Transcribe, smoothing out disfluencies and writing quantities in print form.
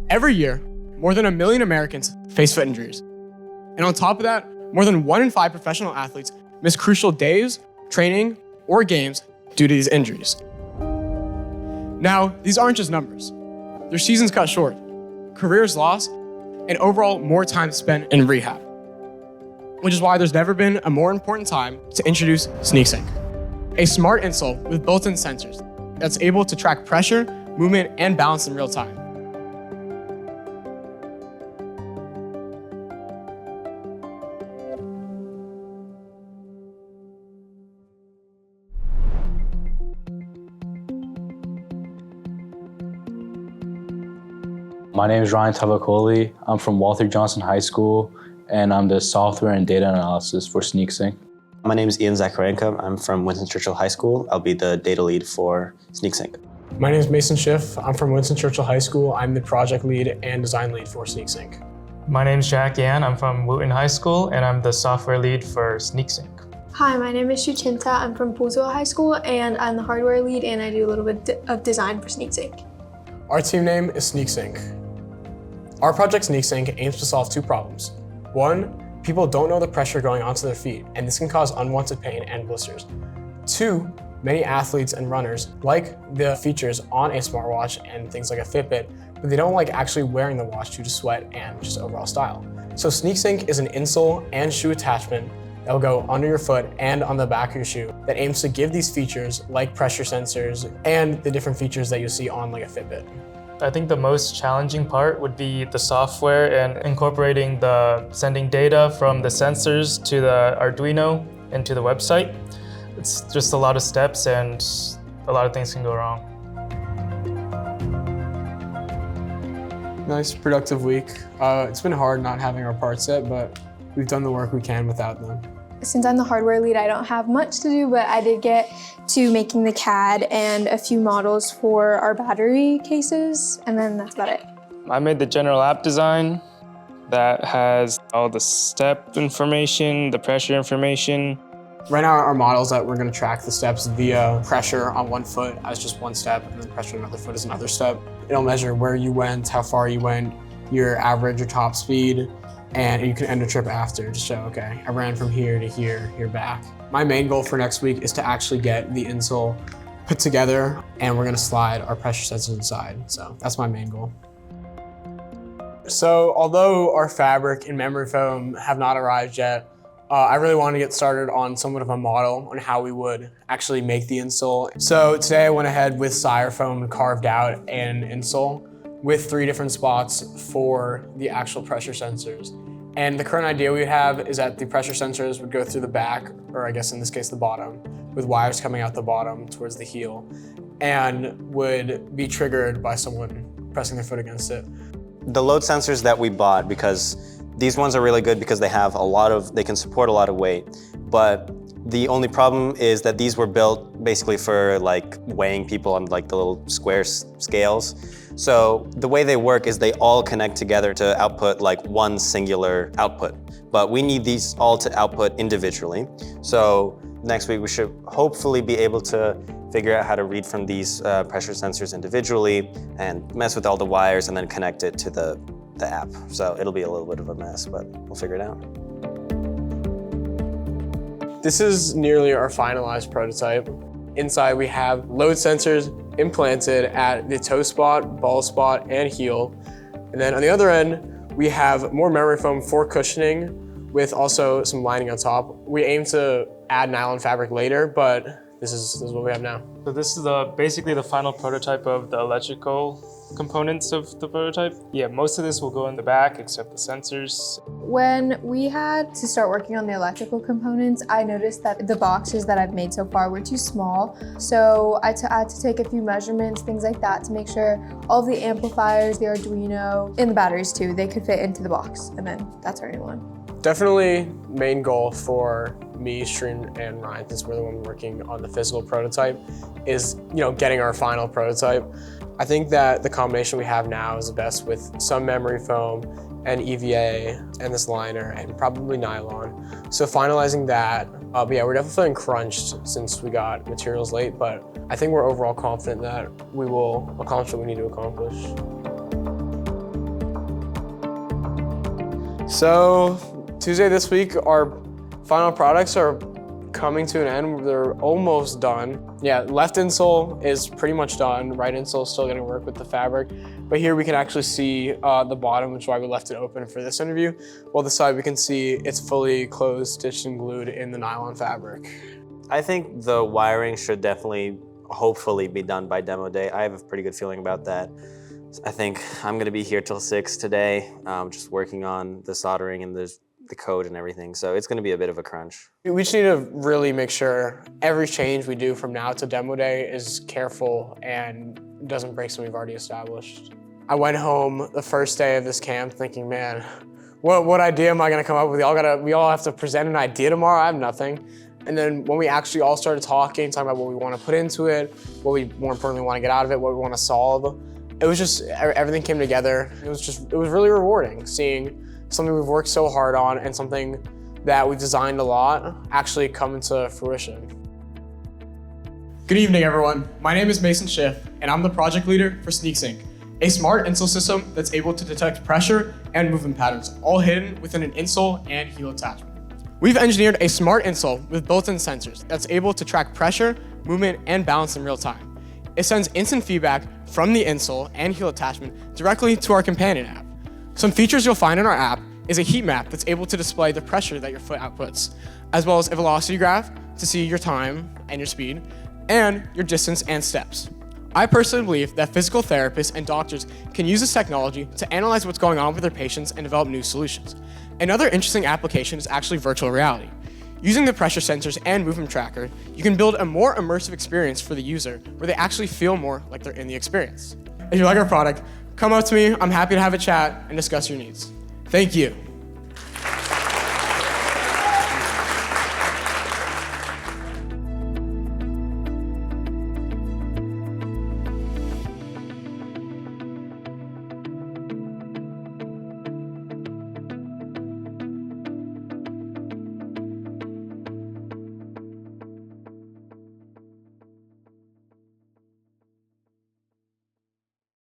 Every year, more than 1 million Americans face foot injuries. And on top of that, more than 1 in 5 professional athletes miss crucial days, training, or games due to these injuries. Now, these aren't just numbers. Their seasons cut short, careers lost, and overall more time spent in rehab. Which is why there's never been a more important time to introduce SneakSync, a smart insole with built-in sensors that's able to track pressure, movement, and balance in real time. My name is Ryan Tavakoli. I'm from Walter Johnson High School, and I'm the software and data analysis for SneakSync. My name is Ian Zacharenko. I'm from Winston Churchill High School. I'll be the data lead for SneakSync. My name is Mason Schiff. I'm from Winston Churchill High School. I'm the project lead and design lead for SneakSync. My name is Jack Yan. I'm from Wooten High School, and I'm the software lead for SneakSync. Hi, my name is Shuchinta. I'm from Poolsville High School, and I'm the hardware lead, and I do a little bit of design for SneakSync. Our team name is SneakSync. Our project SneakSync aims to solve 2 problems. 1, people don't know the pressure going onto their feet, and this can cause unwanted pain and blisters. 2, many athletes and runners like the features on a smartwatch and things like a Fitbit, but they don't like actually wearing the watch due to sweat and just overall style. So SneakSync is an insole and shoe attachment that will go under your foot and on the back of your shoe that aims to give these features like pressure sensors and the different features that you see on like a Fitbit. I think the most challenging part would be the software and incorporating the sending data from the sensors to the Arduino and to the website. It's just a lot of steps and a lot of things can go wrong. Nice, productive week. It's been hard not having our parts yet, but we've done the work we can without them. Since I'm the hardware lead, I don't have much to do, but I did get to making the CAD and a few models for our battery cases, and then that's about it. I made the general app design that has all the step information, the pressure information. Right now, our models that we're going to track the steps via pressure on one foot as just one step, and then pressure on another foot as another step. It'll measure where you went, how far you went, your average or top speed, and you can end a trip after to show, okay, I ran from here to here, here back. My main goal for next week is to actually get the insole put together, and we're gonna slide our pressure sensors inside. So that's my main goal. So although our fabric and memory foam have not arrived yet, I really want to get started on somewhat of a model on how we would actually make the insole. So today I went ahead with styrofoam and carved out an insole with 3 different spots for the actual pressure sensors. And the current idea we have is that the pressure sensors would go through the back, or I guess in this case the bottom, with wires coming out the bottom towards the heel, and would be triggered by someone pressing their foot against it. The load sensors that we bought, because these ones are really good because they can support a lot of weight, but the only problem is that these were built basically for like weighing people on like the little square scales. So the way they work is they all connect together to output like one singular output. But we need these all to output individually. So next week we should hopefully be able to figure out how to read from these pressure sensors individually and mess with all the wires and then connect it to the app. So it'll be a little bit of a mess, but we'll figure it out. This is nearly our finalized prototype. Inside we have load sensors implanted at the toe spot, ball spot, and heel. And then on the other end, we have more memory foam for cushioning with also some lining on top. We aim to add nylon fabric later, but this is what we have now. So this is basically the final prototype of the electrical components of the prototype. Yeah, most of this will go in the back except the sensors. When we had to start working on the electrical components, I noticed that the boxes that I've made so far were too small. So I had to take a few measurements, things like that, to make sure all of the amplifiers, the Arduino, and the batteries too, they could fit into the box. And then that's our new one. Definitely main goal for me, Shreen, and Ryan, since we're the one working on the physical prototype, is getting our final prototype. I think that the combination we have now is the best with some memory foam and EVA and this liner and probably nylon. So finalizing that, but yeah, we're definitely feeling crunched since we got materials late, but I think we're overall confident that we will accomplish what we need to accomplish. So Tuesday this week, our final products are coming to an end. They're almost done. Yeah, left insole is pretty much done. Right insole is still gonna work with the fabric. But here we can actually see the bottom, which is why we left it open for this interview. While this side we can see it's fully closed, stitched, and glued in the nylon fabric. I think the wiring should definitely, hopefully, be done by demo day. I have a pretty good feeling about that. I think I'm gonna be here till 6 today, just working on the soldering and the code and everything. So it's gonna be a bit of a crunch. We just need to really make sure every change we do from now to demo day is careful and doesn't break something we've already established. I went home the first day of this camp thinking, man, what idea am I gonna come up with? We all have to present an idea tomorrow. I have nothing. And then when we actually all started talking about what we want to put into it, what we more importantly want to get out of it, what we want to solve, it was just, everything came together. It was really rewarding seeing something we've worked so hard on and something that we've designed a lot actually come into fruition. Good evening, everyone. My name is Mason Schiff, and I'm the project leader for SneakSync, a smart insole system that's able to detect pressure and movement patterns, all hidden within an insole and heel attachment. We've engineered a smart insole with built-in sensors that's able to track pressure, movement, and balance in real time. It sends instant feedback from the insole and heel attachment directly to our companion app. Some features you'll find in our app is a heat map that's able to display the pressure that your foot outputs, as well as a velocity graph to see your time and your speed, and your distance and steps. I personally believe that physical therapists and doctors can use this technology to analyze what's going on with their patients and develop new solutions. Another interesting application is actually virtual reality. Using the pressure sensors and movement tracker, you can build a more immersive experience for the user where they actually feel more like they're in the experience. If you like our product, come up to me. I'm happy to have a chat and discuss your needs. Thank you.